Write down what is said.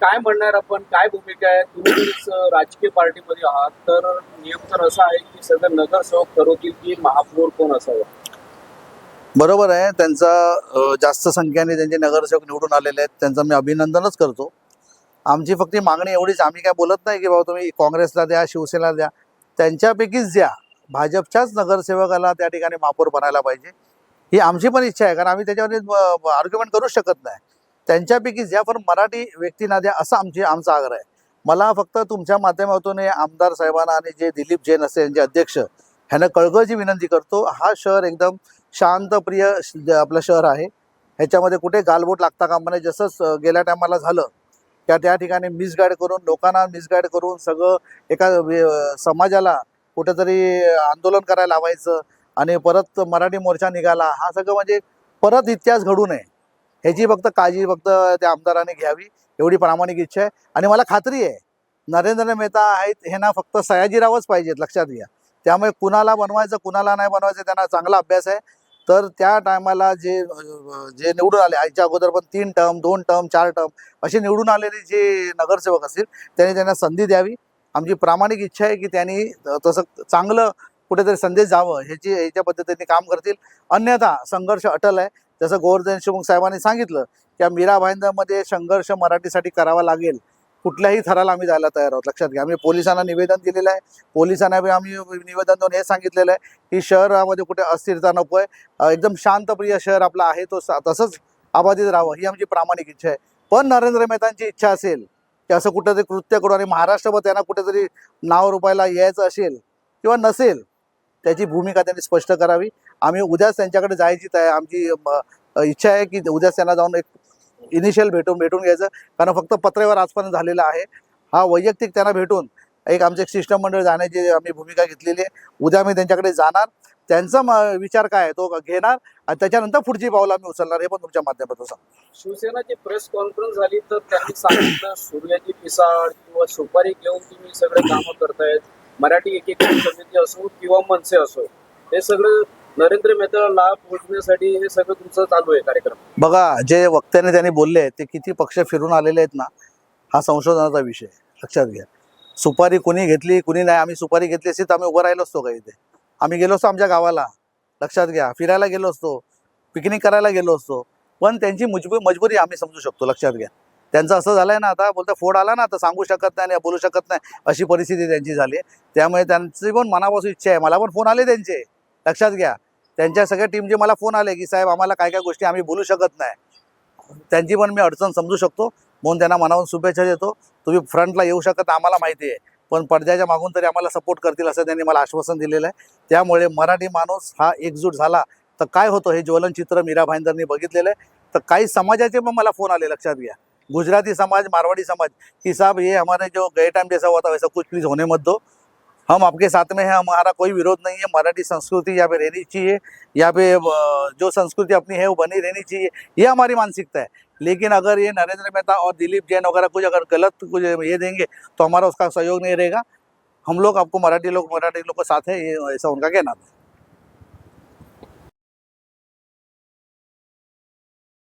काय म्हणणार आपण, काय भूमिका आहे? तुम्ही राजकीय पार्टीमध्ये आहात, तर नियम तर असा आहे की सगळं नगरसेवक ठरवतील की महापौर कोण असावा. बरोबर आहे. जास्त संख्येने त्यांचे नगरसेवक निवडून आलेले आहेत, त्यांचं मी अभिनंदनच करतो. आमची फक्त मागणी एवढीच, आम्ही काय बोलत नाही की बाबा तुम्ही काँग्रेसला द्या, शिवसेनेला द्या, त्यांच्यापैकीच द्या. भाजपच्याच नगरसेवकाला त्या ठिकाणी महापौर बनायला पाहिजे, ही आमची पण इच्छा आहे. कारण आम्ही त्याच्यावर आर्ग्युमेंट करूच शकत नाही. त्यांच्यापैकीच द्या, पण मराठी व्यक्तींना द्या, असा आमचा आग्रह आहे. मला फक्त तुमच्या माध्यमातून हे आमदार साहेबांना आणि जे दिलीप जैन असते यांचे अध्यक्ष, ह्यांना कळकळीची विनंती करतो. हा शहर एकदम शांतप्रिय आपलं शहर आहे. ह्याच्यामध्ये कुठे गालबोट लागता कामा नये. जसं गेल्या टायमाला झालं त्या ठिकाणी मिसगाईड करून, लोकांना मिसगाईड करून सगळं एका समाजाला कुठेतरी आंदोलन करायला लावायचं आणि परत मराठी मोर्चा निघाला, हा सगळं म्हणजे परत इतिहास घडू नये ह्याची फक्त काळजी फक्त त्या आमदारांनी घ्यावी, एवढी प्रामाणिक इच्छा आहे. आणि मला खात्री आहे नरेंद्र मेहता आहेत हे ना फक्त सयाजीरावच पाहिजेत, लक्षात घ्या. त्यामुळे कुणाला बनवायचं कुणाला नाही बनवायचं त्यांना चांगला अभ्यास आहे. तर त्या टायमाला जे जे निवडून आले, आजच्या अगोदर पण 3 टर्म 2 टर्म 4 टर्म असे निवडून आलेले जे नगरसेवक असतील त्यांना संधी द्यावी. आमची प्रामाणिक इच्छा आहे की त्यांनी तसं चांगलं कुठेतरी संदेश जावं ह्याच्या पद्धतीने काम करतील. अन्यथा संघर्ष अटल आहे. जसं गोवर्धन देशमुख साहेबांनी सांगितलं की मीरा भाईंदरमध्ये संघर्ष मराठीसाठी करावा लागेल, कुठल्याही थराला आम्ही जायला तयार आहोत. लक्षात घ्या, आम्ही पोलिसांना निवेदन दिलेलं आहे. पोलिसांना आम्ही निवेदन देऊन हे सांगितलेलं आहे की शहरामध्ये कुठे अस्थिरता नको आहे, एकदम शांतप्रिय शहर आपलं आहे, तो तसंच आबाधित राहावं, ही आमची प्रामाणिक इच्छा आहे. पण नरेंद्र मेहतांची इच्छा असेल की असं कुठेतरी कृत्य करून आणि महाराष्ट्रभर त्यांना कुठेतरी नाव रुपायला यायचं असेल किंवा नसेल, त्याची भूमिका त्यांनी स्पष्ट करावी. आम्ही उद्याच त्यांच्याकडे जायची आमची इच्छा आहे की उद्याच त्यांना जाऊन एक इनिशियल भेटून घ्यायचं. कारण फक्त पत्रेवर आजपर्यंत झालेलं आहे. हा वैयक्तिक त्यांना भेटून एक आमचे एक शिष्टमंडळ जाण्याची आम्ही भूमिका घेतलेली आहे. उद्या मी त्यांच्याकडे जाणार, त्यांचा विचार काय आहे तो घेणार आणि त्याच्यानंतर पुढची पावलं आम्ही उचलणार, हे पण तुमच्या माध्यमातून सांगतो. शिवसेनाची प्रेस कॉन्फरन्स झाली तर त्यांनी सांगितलं सूर्याची पिसाळ किंवा सुपारी घेऊन तुम्ही सगळे कामं करतायत. मराठी एकीकरण समिती असो किंवा मनसे असो, हे सगळं नरेंद्र मेहताला लाभ पोहोचण्यासाठी हे सगळं तुमचं चालू आहे कार्यक्रम. बघा, जे वक्त्याने त्यांनी बोलले ते किती पक्ष फिरून आलेले आहेत ना, हा संशोधनाचा विषय आहे. लक्षात घ्या, सुपारी कुणी घेतली कुणी नाही. आम्ही सुपारी घेतली असती तर आम्ही उभं राहिलो असतो का इथे? आम्ही गेलो असतो आमच्या गावाला, लक्षात घ्या, फिरायला गेलो असतो, पिकनिक करायला गेलो असतो. पण त्यांची मजबुरी आम्ही समजू शकतो. लक्षात घ्या, त्यांचं असं झालंय ना, आता बोलतं फोड आला ना, तर सांगू शकत नाही आणि बोलू शकत नाही, अशी परिस्थिती त्यांची झाली आहे. त्यामुळे त्यांची पण मनापासून इच्छा आहे. मला पण फोन आले त्यांचे, लक्षात घ्या, त्यांच्या सगळ्या टीमचे मला फोन आले की साहेब आम्हाला काय काय गोष्टी आम्ही बोलू शकत नाही. त्यांची पण मी अडचण समजू शकतो, म्हणून त्यांना मनावून शुभेच्छा देतो. तुम्ही फ्रंटला येऊ शकत आम्हाला माहिती आहे, पण पडद्याच्या मागून तरी आम्हाला सपोर्ट करतील असं त्यांनी मला आश्वासन दिलेलं आहे. त्यामुळे मराठी माणूस हा एकजूट झाला तर काय होतं हे ज्वलन चित्र मीरा भाईंदरनी बघितलेलं आहे. तर काही समाजाचे पण मला फोन आले, लक्षात घ्या, गुजराती समाज, मारवाड़ी समाज, कि साहब ये हमारे जो गए टाइम जैसा हुआ था वैसा कुछ प्लीज़ होने मत दो, हम आपके साथ में हैं, हमारा कोई विरोध नहीं है, मराठी संस्कृति यहाँ पे रहनी चाहिए, यहाँ पे जो संस्कृति अपनी है वो बनी रहनी चाहिए, ये हमारी मानसिकता है. लेकिन अगर ये नरेंद्र मेहता और दिलीप जैन वगैरह कुछ अगर गलत कुछ ये देंगे तो हमारा उसका सहयोग नहीं रहेगा. हम लोग आपको मराठी लोग के साथ है, ये ऐसा उनका कहना था.